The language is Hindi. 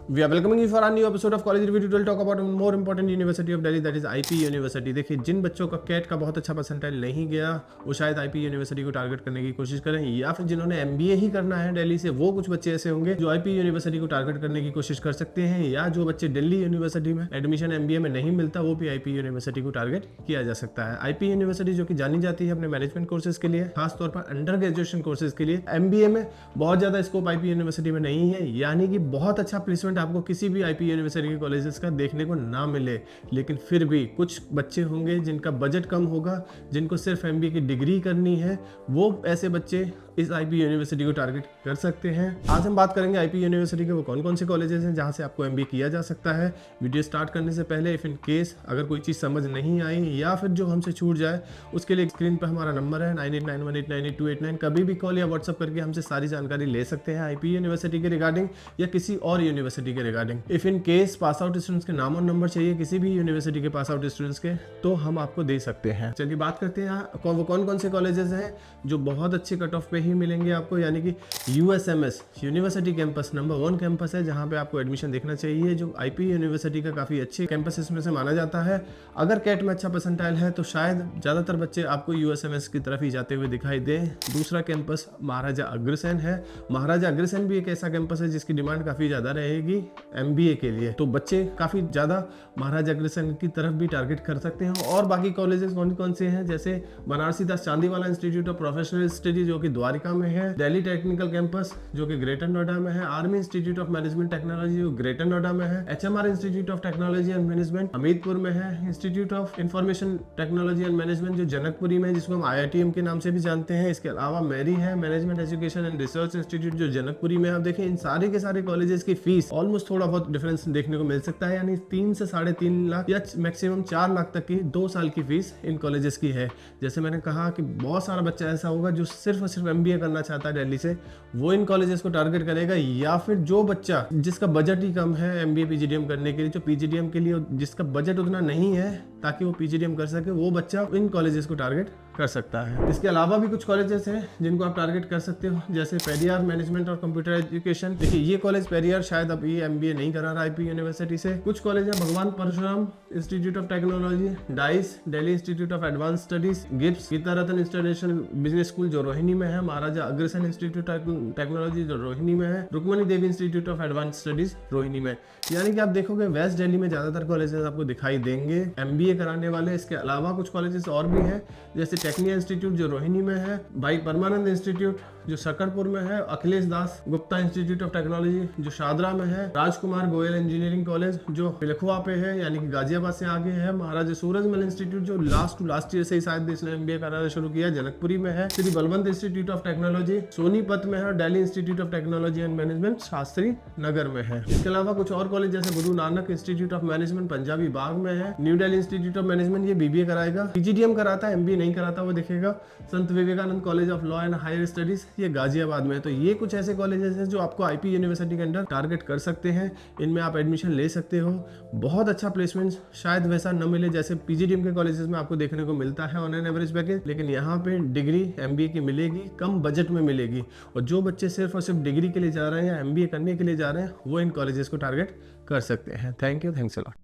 We are welcoming you for a new episode of College Review. Today we'll talk about a more important university of Delhi, that is IP university. देखिए, जिन बच्चों का कैट का बहुत अच्छा परसेंटाइल नहीं गया वो शायद IP यूनिवर्सिटी को टारगेट करने की कोशिश करें, या फिर जिन्होंने MBA ही करना है दिल्ली से, वो कुछ बच्चे ऐसे होंगे जो IP यूनिवर्सिटी को टारगेट करने की कोशिश कर सकते हैं, या जो बच्चे दिल्ली यूनिवर्सिटी में एडमिशन MBA में नहीं मिलता वो भी IP यूनिवर्सिटी को टारगेट किया जा सकता है। IP यूनिवर्सिटी जो कि जानी जाती है अपने मैनेजमेंट कोर्सेज के लिए, खासतौर पर अंडर ग्रेजुएशन कोर्सेज के लिए। MBA में बहुत ज़्यादा स्कोप IP यूनिवर्सिटी में नहीं है, यानी कि बहुत अच्छा प्लेसमेंट आपको किसी भी IP यूनिवर्सिटी के कॉलेजेस का देखने को ना मिले। लेकिन फिर भी कुछ बच्चे होंगे जिनका बजट कम होगा, जिनको सिर्फ MBA की डिग्री करनी है, वो ऐसे बच्चे इस IP यूनिवर्सिटी को टारगेट कर सकते हैं। आज हम बात करेंगे IP यूनिवर्सिटी के वो कौन कौन से कॉलेजेस हैं जहां से आपको MBA किया जा सकता है। वीडियो स्टार्ट करने से पहले इफ़ इन केस अगर कोई चीज़ समझ नहीं आई या फिर जो हमसे छूट जाए, उसके लिए स्क्रीन पर हमारा नंबर है 9891898289। कभी भी कॉल या व्हाट्सअप करके हमसे सारी जानकारी ले सकते हैं IP यूनिवर्सिटी के रिगार्डिंग या किसी और यूनिवर्सिटी के regarding. If in case pass out students के नाम और नंबर चाहिए किसी भी यूनिवर्सिटी के पास आउट स्टूडेंट्स के, तो हम आपको दे सकते हैं। चलिए बात करते हैं वो कौन कौन से कॉलेजेस हैं जो बहुत अच्छे कट ऑफ पे ही मिलेंगे आपको, यानी कि USMS university campus number 1 campus है जहां पे आपको एडमिशन देखना चाहिए, जो IP यूनिवर्सिटी का काफ़ी अच्छे कैंपस इसमें से माना जाता है। अगर कैट में अच्छा परसेंटाइल है तो शायद ज़्यादातर बच्चे आपको USMS की तरफ ही जाते हुए दिखाई दें। दूसरा कैंपस महाराजा अग्रसेन है। महाराजा अग्रसेन भी एक ऐसा कैंपस है जिसकी डिमांड काफ़ी ज़्यादा रहेगी MBA के लिए, तो बच्चे काफ़ी ज़्यादा महाराजा अग्रसेन की तरफ भी टारगेट कर सकते हैं। और बाकी कॉलेजेस कौन कौन से हैं, जैसे Banarsi Das Chandiwala institute of professional study जो कि द्वारिका में है, दिल्ली टेक्निकल कैंपस जो कि ग्रेटर नोएडा में है, army institute of management technology जो ग्रेटर नोएडा में है, HMR institute of technology and management Hamirpur में है, institute of information technology and management जो जनकपुरी में है, जिसको हम IITM के नाम से भी जानते हैं। इसके अलावा मेरी है management education and research institute जो जनकपुरी में है। आप देखें इन सारे के सारे कॉलेजेस की फीस ऑलमोस्ट थोड़ा बहुत डिफरेंस देखने को मिल सकता है, यानी 3 से 3.5 लाख या मैक्सिमम 4 लाख तक की 2 साल की फीस इन कॉलेजेस की है। जैसे मैंने कहा कि बहुत सारा बच्चा ऐसा होगा जो सिर्फ और सिर्फ MBA करना चाहता है दिल्ली से, वो इन कॉलेजेस को टारगेट करेगा, या फिर जो बच्चा जिसका बजट ही कम है MBA PGDM करने के लिए, जो PGDM के लिए जिसका बजट उतना नहीं है ताकि वो PGDM कर सके, वो बच्चा इन कॉलेजेस को टारगेट कर सकता है। इसके अलावा भी कुछ कॉलेजेस हैं जिनको आप टारगेट कर सकते हो, जैसे पेरियार मैनेजमेंट और कंप्यूटर एजुकेशन। देखिए ये कॉलेज पेरियार शायद अभी MBA नहीं करा रहा IP यूनिवर्सिटी से। कुछ कॉलेज है Bhagwan Parshuram institute of technology, डाइस Delhi institute of advance studies, गिब्स गीतारत्न इंटरनेशनल बिजनेस स्कूल जो रोहिणी में है, Maharaja Agrasen institute of technology जो रोहिणी में है, Rukmani Devi institute of advance studies Rohini में। यानी कि आप देखोगे वेस्ट दिल्ली में ज्यादातर कॉलेजेस आपको दिखाई देंगे MBA कराने वाले। इसके अलावा कुछ कॉलेजेस और भी हैं, जैसे टेक्निया इंस्टीट्यूट जो रोहिणी में है, भाई परमानंद इंस्टीट्यूट जो सकरपुर में है, Akhilesh Das Gupta institute of technology जो शादरा में है, राजकुमार गोयल इंजीनियरिंग कॉलेज जो पिलखुआ पे है यानी कि गाजियाबाद से आगे है, महाराजा सूरजमल इंस्टीट्यूट जो लास्ट ईयर से ही शायद इसने MBA कराना शुरू किया, जनकपुरी में है, Shri Balwant institute of technology Sonipat में है, Delhi institute of technology and management Shastri Nagar में है। इसके अलावा कुछ और कॉलेज जैसे Guru Nanak institute of management Punjabi Bagh में है, new Delhi institute of management ये BBA कराएगा, PGDM कराता है MBA नहीं कराता वो देखेगा, Sant Vivekananda college of law and higher studies ये गाजियाबाद में है। तो ये कुछ ऐसे कॉलेजेस हैं जो आपको IP यूनिवर्सिटी के अंदर टारगेट कर सकते हैं, इनमें आप एडमिशन ले सकते हो। बहुत अच्छा प्लेसमेंट शायद वैसा न मिले जैसे PGDM के कॉलेजेस में आपको देखने को मिलता है ऑन एन एवरेज पैकेज, लेकिन यहाँ पे डिग्री MBA की मिलेगी, कम बजट में मिलेगी। और जो बच्चे सिर्फ और सिर्फ डिग्री के लिए जा रहे हैं या MBA करने के लिए जा रहे हैं वो इन कॉलेजेस को टारगेट कर सकते हैं। Thank you, thanks a lot.